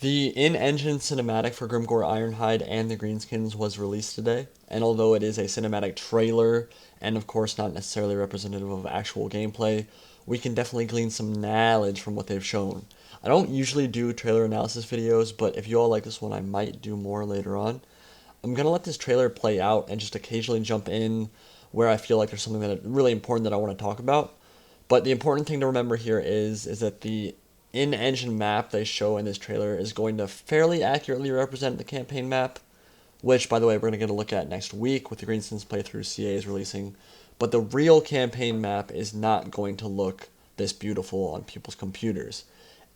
The in-engine cinematic for Grimgor Ironhide and the Greenskins was released today, and although it is a cinematic trailer, and of course not necessarily representative of actual gameplay, we can definitely glean some knowledge from what they've shown. I don't usually do trailer analysis videos, but if you all like this one, I might do more later on. I'm going to let this trailer play out and just occasionally jump in where I feel like there's something that really important that I want to talk about. But the important thing to remember here is that the in-engine map they show in this trailer is going to fairly accurately represent the campaign map, which, by the way, we're going to get a look at next week with the Greenskins playthrough CA is releasing. But the real campaign map is not going to look this beautiful on people's computers.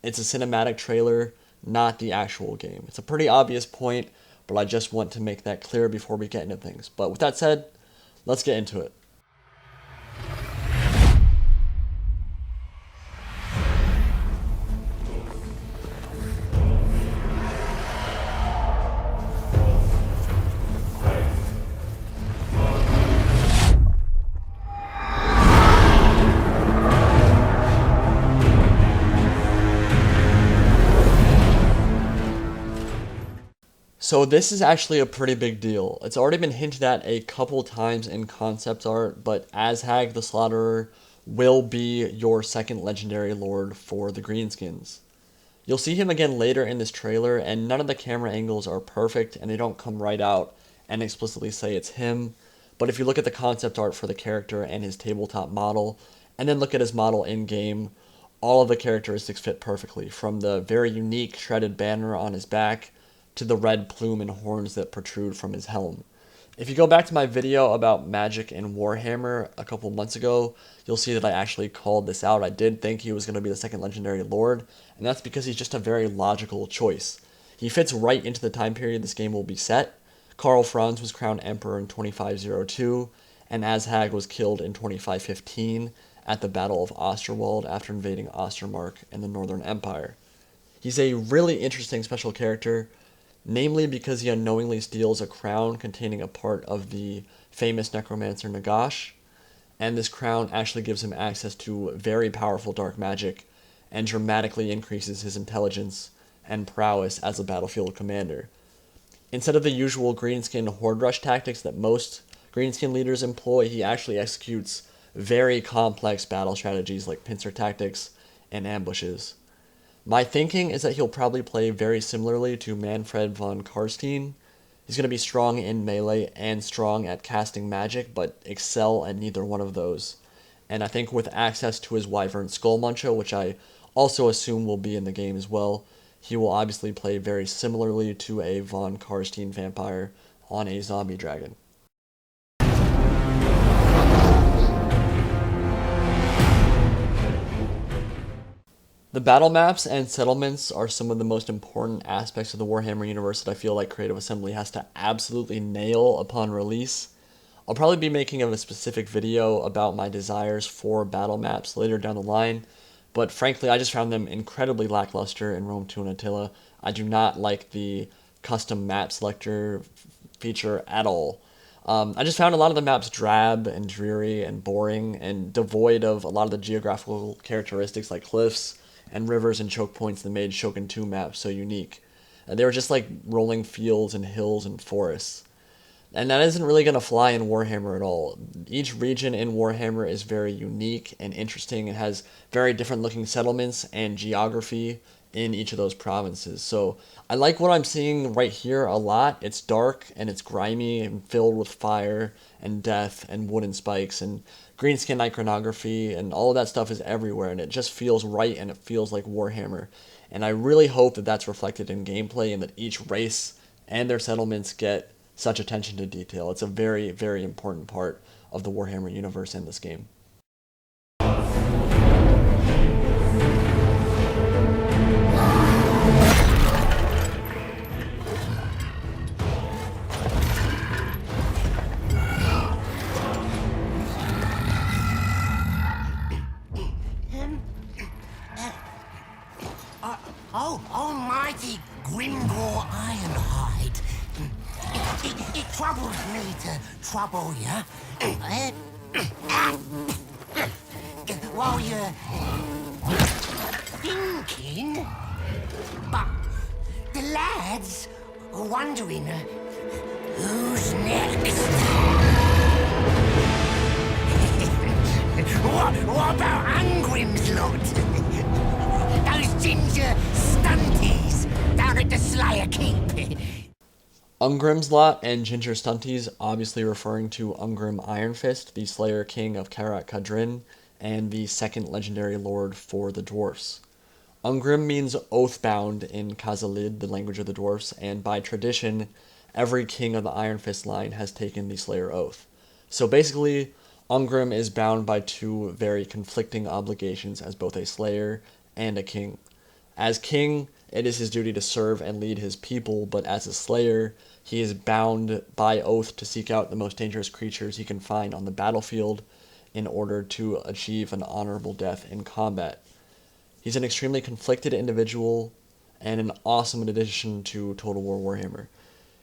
It's a cinematic trailer, not the actual game. It's a pretty obvious point, but I just want to make that clear before we get into things. But with that said, let's get into it. So this is actually a pretty big deal. It's already been hinted at a couple times in concept art, but Azhag the Slaughterer will be your second legendary lord for the Greenskins. You'll see him again later in this trailer, and none of the camera angles are perfect, and they don't come right out and explicitly say it's him. But if you look at the concept art for the character and his tabletop model, and then look at his model in-game, all of the characteristics fit perfectly, from the very unique shredded banner on his back to the red plume and horns that protrude from his helm. If you go back to my video about magic and Warhammer a couple months ago, you'll see that I actually called this out. I did think he was going to be the second legendary lord, and that's because he's just a very logical choice. He fits right into the time period this game will be set. Karl Franz was crowned emperor in 2502, and Azhag was killed in 2515 at the Battle of Osterwald after invading Ostermark and the Northern Empire. He's a really interesting special character, namely because he unknowingly steals a crown containing a part of the famous necromancer Nagash, and this crown actually gives him access to very powerful dark magic and dramatically increases his intelligence and prowess as a battlefield commander. Instead of the usual greenskin horde rush tactics that most greenskin leaders employ, he actually executes very complex battle strategies like pincer tactics and ambushes. My thinking is that he'll probably play very similarly to Manfred von Karstein. He's going to be strong in melee and strong at casting magic, but excel at neither one of those. And I think with access to his Wyvern Skullmuncher, which I also assume will be in the game as well, he will obviously play very similarly to a von Karstein vampire on a zombie dragon. The battle maps and settlements are some of the most important aspects of the Warhammer universe that I feel like Creative Assembly has to absolutely nail upon release. I'll probably be making a specific video about my desires for battle maps later down the line, but frankly I just found them incredibly lackluster in Rome 2 and Attila. I do not like the custom map selector feature at all. I just found a lot of the maps drab and dreary and boring and devoid of a lot of the geographical characteristics like cliffs and rivers and choke points that made Shogun 2 maps so unique. They were just like rolling fields and hills and forests. And that isn't really going to fly in Warhammer at all. Each region in Warhammer is very unique and interesting. It has very different looking settlements and geography in each of those provinces. So I like what I'm seeing right here a lot. It's dark and it's grimy and filled with fire and death and wooden spikes and greenskin iconography, and all of that stuff is everywhere, and it just feels right and it feels like Warhammer. And I really hope that that's reflected in gameplay and that each race and their settlements get such attention to detail. It's a very, very important part of the Warhammer universe in this game. Almighty Grimgor Ironhide. It troubles me to trouble you. While you're thinking, but lads, wondering who's next. What about Ungrim's lot? Those ginger stunties down at the Slayer Keep. Ungrim's lot and Ginger Stunties, obviously referring to Ungrim Ironfist, the Slayer King of Karak Kadrin, and the second legendary lord for the dwarfs. Ungrim means oathbound in Khazalid, the language of the dwarfs, and by tradition, every king of the Iron Fist line has taken the Slayer Oath. So basically, Ungrim is bound by two very conflicting obligations as both a Slayer and a king. As king, it is his duty to serve and lead his people, but as a Slayer, he is bound by oath to seek out the most dangerous creatures he can find on the battlefield in order to achieve an honorable death in combat. He's an extremely conflicted individual and an awesome addition to Total War Warhammer.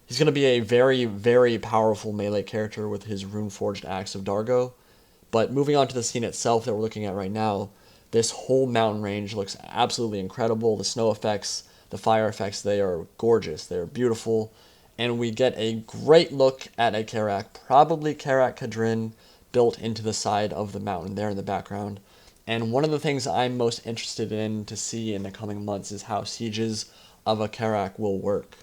He's going to be a very, very powerful melee character with his rune-forged Axe of Dargo. But moving on to the scene itself that we're looking at right now, this whole mountain range looks absolutely incredible. The snow effects, the fire effects, they are gorgeous. They are beautiful. And we get a great look at a Karak, probably Karak Kadrin, built into the side of the mountain there in the background. And one of the things I'm most interested in to see in the coming months is how sieges of a Karak will work.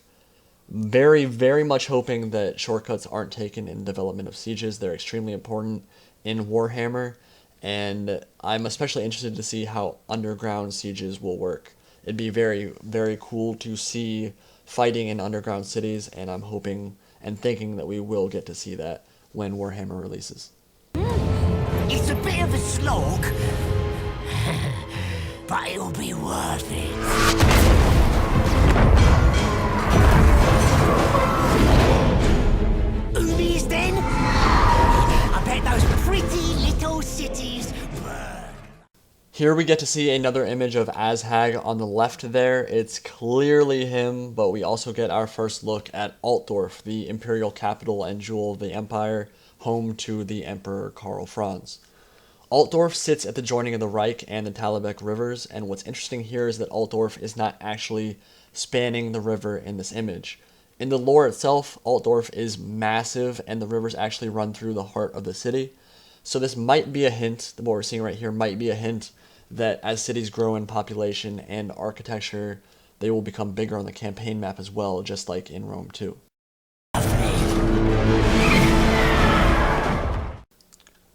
Very, very much hoping that shortcuts aren't taken in the development of sieges. They're extremely important in Warhammer, and I'm especially interested to see how underground sieges will work. It'd be very, very cool to see fighting in underground cities, and I'm hoping and thinking that we will get to see that when Warhammer releases. It's a bit of a slog, but it'll be worth it. Umis then? I bet those pretty little cities burn. Here we get to see another image of Azhag on the left there. It's clearly him, but we also get our first look at Altdorf, the imperial capital and jewel of the empire, home to the Emperor Karl Franz. Altdorf sits at the joining of the Reich and the Talabek rivers, and what's interesting here is that Altdorf is not actually spanning the river in this image. In the lore itself, Altdorf is massive, and the rivers actually run through the heart of the city. So this might be a hint, what we're seeing right here might be a hint that as cities grow in population and architecture, they will become bigger on the campaign map as well, just like in Rome too.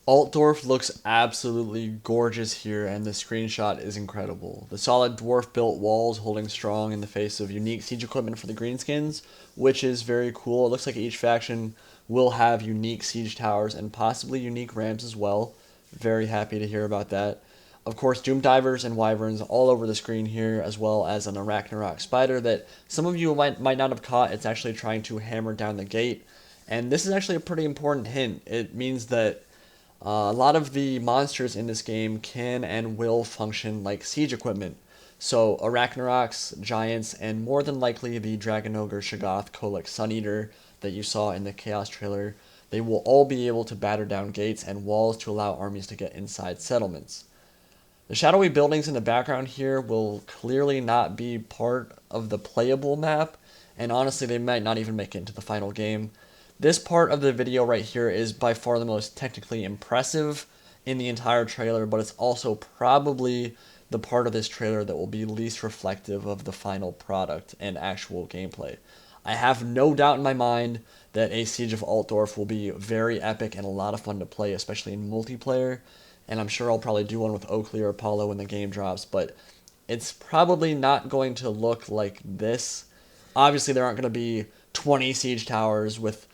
Altdorf looks absolutely gorgeous here, and the screenshot is incredible. The solid dwarf-built walls holding strong in the face of unique siege equipment for the Greenskins, which is very cool. It looks like each faction will have unique siege towers and possibly unique ramps as well. Very happy to hear about that. Of course, Doom Divers and Wyverns all over the screen here, as well as an Arachnarok spider that some of you might not have caught. It's actually trying to hammer down the gate, and this is actually a pretty important hint. It means that a lot of the monsters in this game can and will function like siege equipment. So Arachnaroks, Giants, and more than likely the Dragon Ogre, Shoggoth, Kolek, Suneater that you saw in the Chaos trailer, they will all be able to batter down gates and walls to allow armies to get inside settlements. The shadowy buildings in the background here will clearly not be part of the playable map, and honestly they might not even make it into the final game. This part of the video right here is by far the most technically impressive in the entire trailer, but it's also probably the part of this trailer that will be least reflective of the final product and actual gameplay. I have no doubt in my mind that a Siege of Altdorf will be very epic and a lot of fun to play, especially in multiplayer, and I'm sure I'll probably do one with Oakley or Apollo when the game drops, but it's probably not going to look like this. Obviously, there aren't going to be 20 siege towers with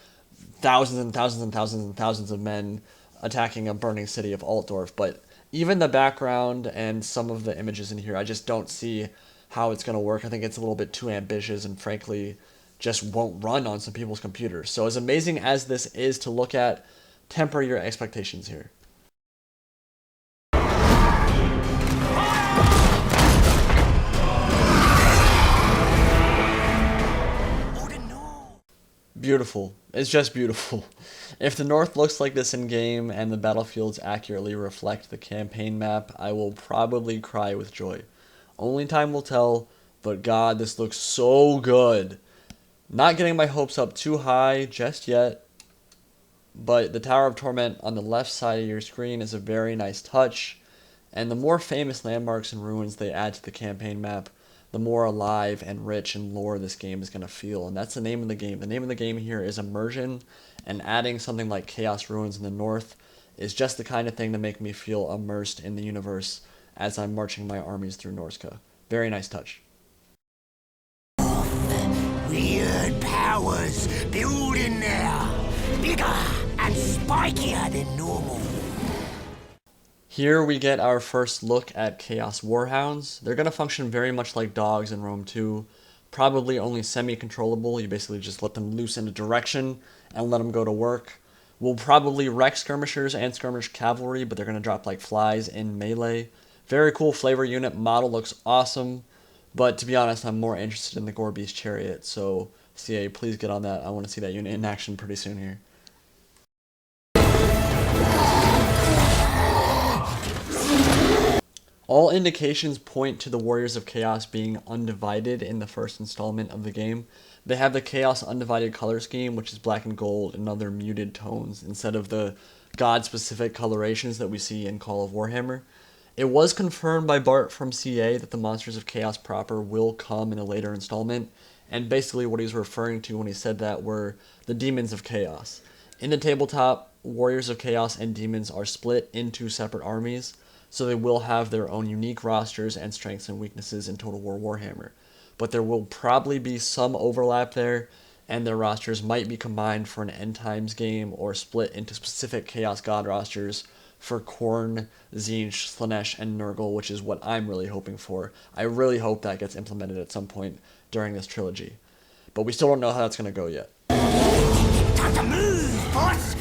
thousands and thousands and thousands and thousands of men attacking a burning city of Altdorf, but even the background and some of the images in here, I just don't see how it's going to work. I think it's a little bit too ambitious and frankly just won't run on some people's computers. So as amazing as this is to look at, temper your expectations here. Beautiful. It's just beautiful. If the North looks like this in-game and the battlefields accurately reflect the campaign map, I will probably cry with joy. Only time will tell, but God, this looks so good. Not getting my hopes up too high just yet, but the Tower of Torment on the left side of your screen is a very nice touch, and the more famous landmarks and ruins they add to the campaign map, the more alive and rich in lore this game is going to feel, and that's the name of the game. The name of the game here is immersion, and adding something like Chaos Ruins in the north is just the kind of thing to make me feel immersed in the universe as I'm marching my armies through Norska. Very nice touch. Weird powers building there. Bigger and spikier than normal. Here we get our first look at Chaos Warhounds. They're going to function very much like dogs in Rome 2. Probably only semi-controllable. You basically just let them loose in a direction and let them go to work. We'll probably wreck skirmishers and skirmish cavalry, but they're going to drop like flies in melee. Very cool flavor unit. Model looks awesome. But to be honest, I'm more interested in the Gorebeast Chariot. So CA, please get on that. I want to see that unit in action pretty soon here. All indications point to the Warriors of Chaos being undivided in the first installment of the game. They have the Chaos Undivided color scheme, which is black and gold and other muted tones, instead of the god-specific colorations that we see in Call of Warhammer. It was confirmed by Bart from CA that the Monsters of Chaos proper will come in a later installment, and basically what he's referring to when he said that were the Demons of Chaos. In the tabletop, Warriors of Chaos and Demons are split into separate armies, so they will have their own unique rosters and strengths and weaknesses in Total War Warhammer. But there will probably be some overlap there, and their rosters might be combined for an End Times game or split into specific Chaos God rosters for Khorne, Tzeentch, Slaanesh, and Nurgle, which is what I'm really hoping for. I really hope that gets implemented at some point during this trilogy. But we still don't know how that's going to go yet. Time to move, boss.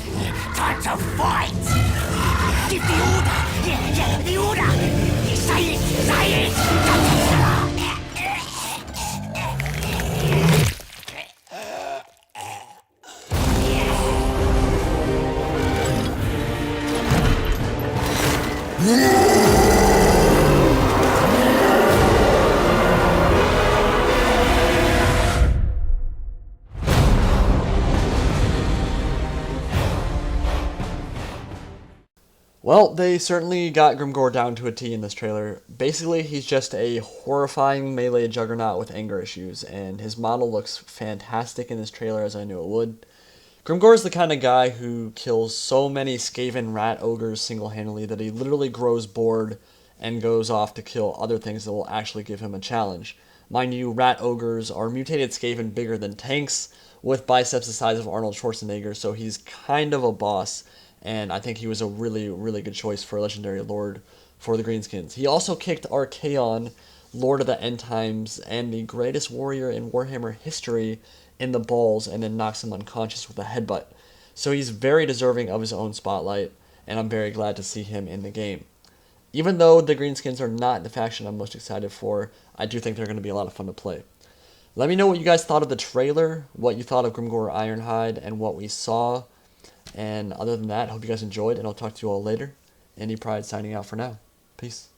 Time to fight. Give the order. Yeah, the order. Say it. Say it. Well, they certainly got Grimgor down to a T in this trailer. Basically, he's just a horrifying melee juggernaut with anger issues, and his model looks fantastic in this trailer, as I knew it would. Grimgor is the kind of guy who kills so many Skaven rat ogres single-handedly that he literally grows bored and goes off to kill other things that will actually give him a challenge. Mind you, rat ogres are mutated Skaven bigger than tanks, with biceps the size of Arnold Schwarzenegger, so he's kind of a boss. And I think he was a really, really good choice for a Legendary Lord for the Greenskins. He also kicked Archaon, Lord of the End Times, and the greatest warrior in Warhammer history in the balls and then knocks him unconscious with a headbutt. So he's very deserving of his own spotlight, and I'm very glad to see him in the game. Even though the Greenskins are not the faction I'm most excited for, I do think they're going to be a lot of fun to play. Let me know what you guys thought of the trailer, what you thought of Grimgor Ironhide, and what we saw. And other than that, I hope you guys enjoyed, and I'll talk to you all later. Andy Pride signing out for now. Peace.